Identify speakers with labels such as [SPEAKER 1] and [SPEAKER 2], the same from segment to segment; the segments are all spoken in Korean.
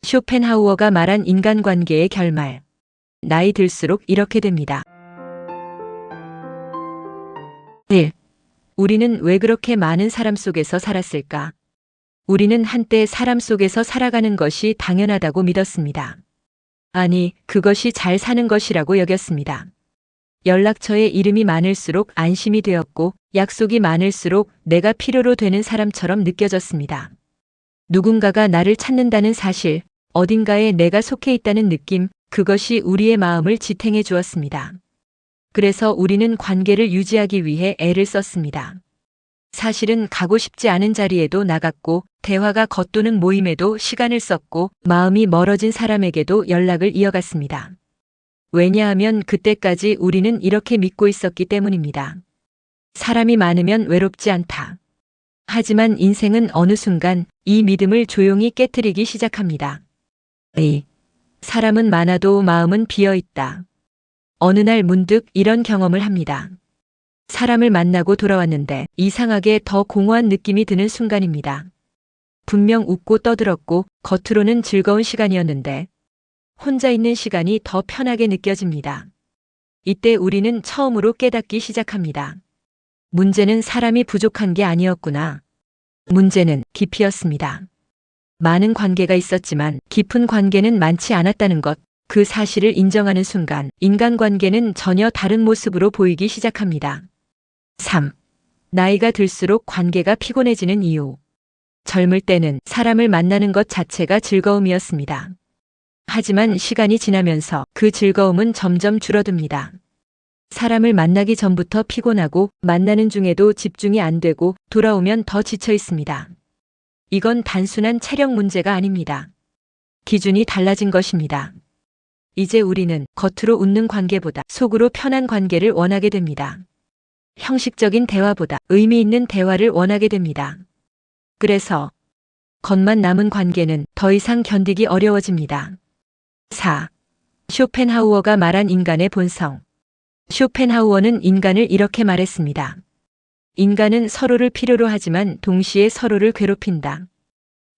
[SPEAKER 1] 쇼펜하우어가 말한 인간관계의 결말. 나이 들수록 이렇게 됩니다. 1. 우리는 왜 그렇게 많은 사람 속에서 살았을까? 우리는 한때 사람 속에서 살아가는 것이 당연하다고 믿었습니다. 아니, 그것이 잘 사는 것이라고 여겼습니다. 연락처에 이름이 많을수록 안심이 되었고, 약속이 많을수록 내가 필요로 되는 사람처럼 느껴졌습니다. 누군가가 나를 찾는다는 사실, 어딘가에 내가 속해 있다는 느낌, 그것이 우리의 마음을 지탱해 주었습니다. 그래서 우리는 관계를 유지하기 위해 애를 썼습니다. 사실은 가고 싶지 않은 자리에도 나갔고, 대화가 겉도는 모임에도 시간을 썼고, 마음이 멀어진 사람에게도 연락을 이어갔습니다. 왜냐하면 그때까지 우리는 이렇게 믿고 있었기 때문입니다. 사람이 많으면 외롭지 않다. 하지만 인생은 어느 순간 이 믿음을 조용히 깨트리기 시작합니다. 사람은 많아도 마음은 비어 있다. 어느 날 문득 이런 경험을 합니다. 사람을 만나고 돌아왔는데 이상하게 더 공허한 느낌이 드는 순간입니다. 분명 웃고 떠들었고 겉으로는 즐거운 시간이었는데 혼자 있는 시간이 더 편하게 느껴집니다. 이때 우리는 처음으로 깨닫기 시작합니다. 문제는 사람이 부족한 게 아니었구나. 문제는 깊이였습니다. 많은 관계가 있었지만 깊은 관계는 많지 않았다는 것, 그 사실을 인정하는 순간 인간관계는 전혀 다른 모습으로 보이기 시작합니다. 3. 나이가 들수록 관계가 피곤해지는 이유. 젊을 때는 사람을 만나는 것 자체가 즐거움이었습니다. 하지만 시간이 지나면서 그 즐거움은 점점 줄어듭니다. 사람을 만나기 전부터 피곤하고 만나는 중에도 집중이 안 되고 돌아오면 더 지쳐 있습니다. 이건 단순한 체력 문제가 아닙니다. 기준이 달라진 것입니다. 이제 우리는 겉으로 웃는 관계보다 속으로 편한 관계를 원하게 됩니다. 형식적인 대화보다 의미 있는 대화를 원하게 됩니다. 그래서 겉만 남은 관계는 더 이상 견디기 어려워집니다. 4. 쇼펜하우어가 말한 인간의 본성. 쇼펜하우어는 인간을 이렇게 말했습니다. 인간은 서로를 필요로 하지만 동시에 서로를 괴롭힌다.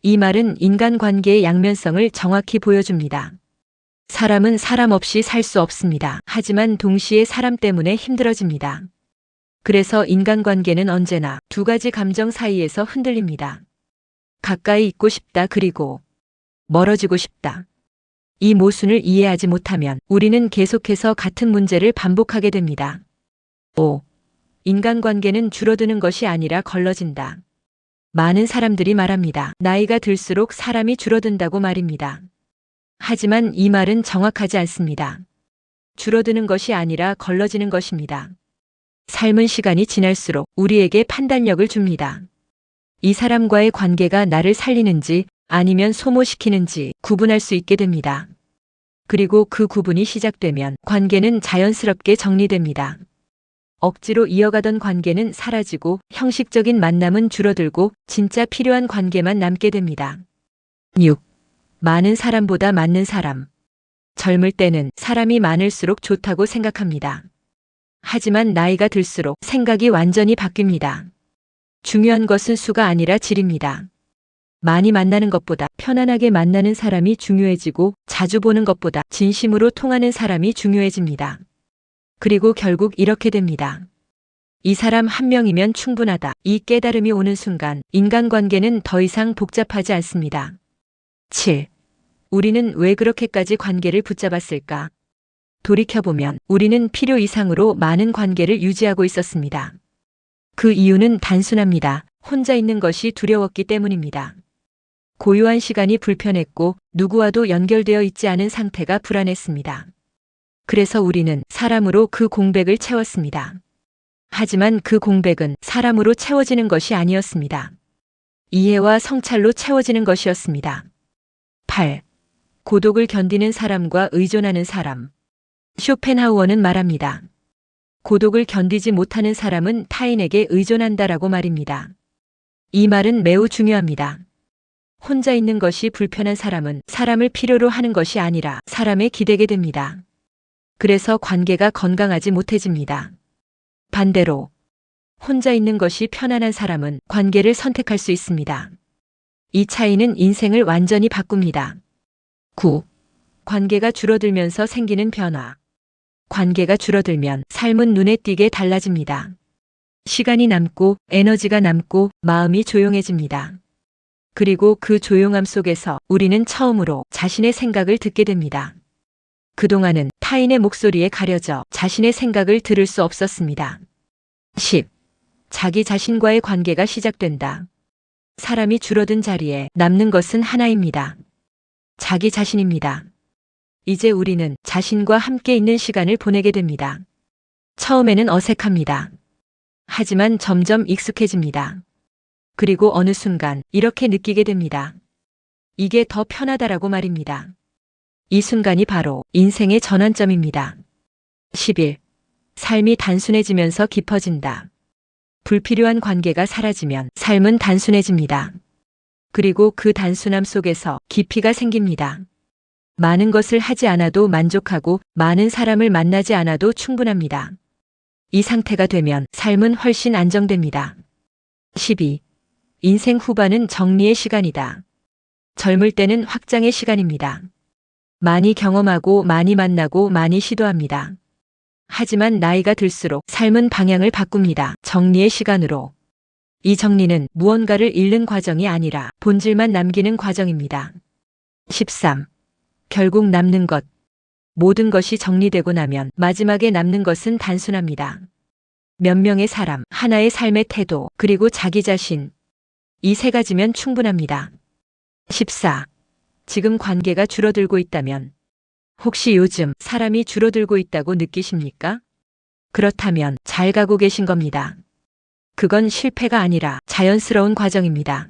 [SPEAKER 1] 이 말은 인간관계의 양면성을 정확히 보여줍니다. 사람은 사람 없이 살 수 없습니다. 하지만 동시에 사람 때문에 힘들어집니다. 그래서 인간관계는 언제나 두 가지 감정 사이에서 흔들립니다. 가까이 있고 싶다 그리고 멀어지고 싶다. 이 모순을 이해하지 못하면 우리는 계속해서 같은 문제를 반복하게 됩니다. 5. 인간관계는 줄어드는 것이 아니라 걸러진다. 많은 사람들이 말합니다. 나이가 들수록 사람이 줄어든다고 말입니다. 하지만 이 말은 정확하지 않습니다. 줄어드는 것이 아니라 걸러지는 것입니다. 삶은 시간이 지날수록 우리에게 판단력을 줍니다. 이 사람과의 관계가 나를 살리는지 아니면 소모시키는지 구분할 수 있게 됩니다. 그리고 그 구분이 시작되면 관계는 자연스럽게 정리됩니다. 억지로 이어가던 관계는 사라지고 형식적인 만남은 줄어들고 진짜 필요한 관계만 남게 됩니다. 6. 많은 사람보다 맞는 사람. 젊을 때는 사람이 많을수록 좋다고 생각합니다. 하지만 나이가 들수록 생각이 완전히 바뀝니다. 중요한 것은 수가 아니라 질입니다. 많이 만나는 것보다 편안하게 만나는 사람이 중요해지고 자주 보는 것보다 진심으로 통하는 사람이 중요해집니다. 그리고 결국 이렇게 됩니다. 이 사람 한 명이면 충분하다. 이 깨달음이 오는 순간 인간관계는 더 이상 복잡하지 않습니다. 7. 우리는 왜 그렇게까지 관계를 붙잡았을까? 돌이켜보면 우리는 필요 이상으로 많은 관계를 유지하고 있었습니다. 그 이유는 단순합니다. 혼자 있는 것이 두려웠기 때문입니다. 고요한 시간이 불편했고 누구와도 연결되어 있지 않은 상태가 불안했습니다. 그래서 우리는 사람으로 그 공백을 채웠습니다. 하지만 그 공백은 사람으로 채워지는 것이 아니었습니다. 이해와 성찰로 채워지는 것이었습니다. 8. 고독을 견디는 사람과 의존하는 사람. 쇼펜하우어는 말합니다. 고독을 견디지 못하는 사람은 타인에게 의존한다라고 말입니다. 이 말은 매우 중요합니다. 혼자 있는 것이 불편한 사람은 사람을 필요로 하는 것이 아니라 사람에 기대게 됩니다. 그래서 관계가 건강하지 못해집니다. 반대로 혼자 있는 것이 편안한 사람은 관계를 선택할 수 있습니다. 이 차이는 인생을 완전히 바꿉니다. 9. 관계가 줄어들면서 생기는 변화. 관계가 줄어들면 삶은 눈에 띄게 달라집니다. 시간이 남고 에너지가 남고 마음이 조용해집니다. 그리고 그 조용함 속에서 우리는 처음으로 자신의 생각을 듣게 됩니다. 그동안은 타인의 목소리에 가려져 자신의 생각을 들을 수 없었습니다. 10. 자기 자신과의 관계가 시작된다. 사람이 줄어든 자리에 남는 것은 하나입니다. 자기 자신입니다. 이제 우리는 자신과 함께 있는 시간을 보내게 됩니다. 처음에는 어색합니다. 하지만 점점 익숙해집니다. 그리고 어느 순간 이렇게 느끼게 됩니다. 이게 더 편하다라고 말입니다. 이 순간이 바로 인생의 전환점입니다. 11. 삶이 단순해지면서 깊어진다. 불필요한 관계가 사라지면 삶은 단순해집니다. 그리고 그 단순함 속에서 깊이가 생깁니다. 많은 것을 하지 않아도 만족하고 많은 사람을 만나지 않아도 충분합니다. 이 상태가 되면 삶은 훨씬 안정됩니다. 12. 인생 후반은 정리의 시간이다. 젊을 때는 확장의 시간입니다. 많이 경험하고 많이 만나고 많이 시도합니다. 하지만 나이가 들수록 삶은 방향을 바꿉니다. 정리의 시간으로. 이 정리는 무언가를 잃는 과정이 아니라 본질만 남기는 과정입니다. 13. 결국 남는 것. 모든 것이 정리되고 나면 마지막에 남는 것은 단순합니다. 몇 명의 사람, 하나의 삶의 태도, 그리고 자기 자신. 이 세 가지면 충분합니다. 14. 지금 관계가 줄어들고 있다면 혹시 요즘 사람이 줄어들고 있다고 느끼십니까? 그렇다면 잘 가고 계신 겁니다. 그건 실패가 아니라 자연스러운 과정입니다.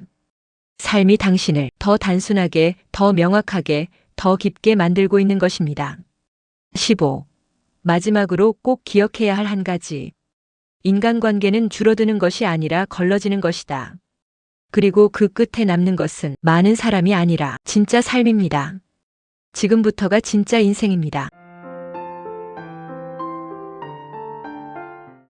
[SPEAKER 1] 삶이 당신을 더 단순하게, 더 명확하게, 더 깊게 만들고 있는 것입니다. 15. 마지막으로 꼭 기억해야 할 한 가지. 인간관계는 줄어드는 것이 아니라 걸러지는 것이다. 그리고 그 끝에 남는 것은 많은 사람이 아니라 진짜 삶입니다. 지금부터가 진짜 인생입니다.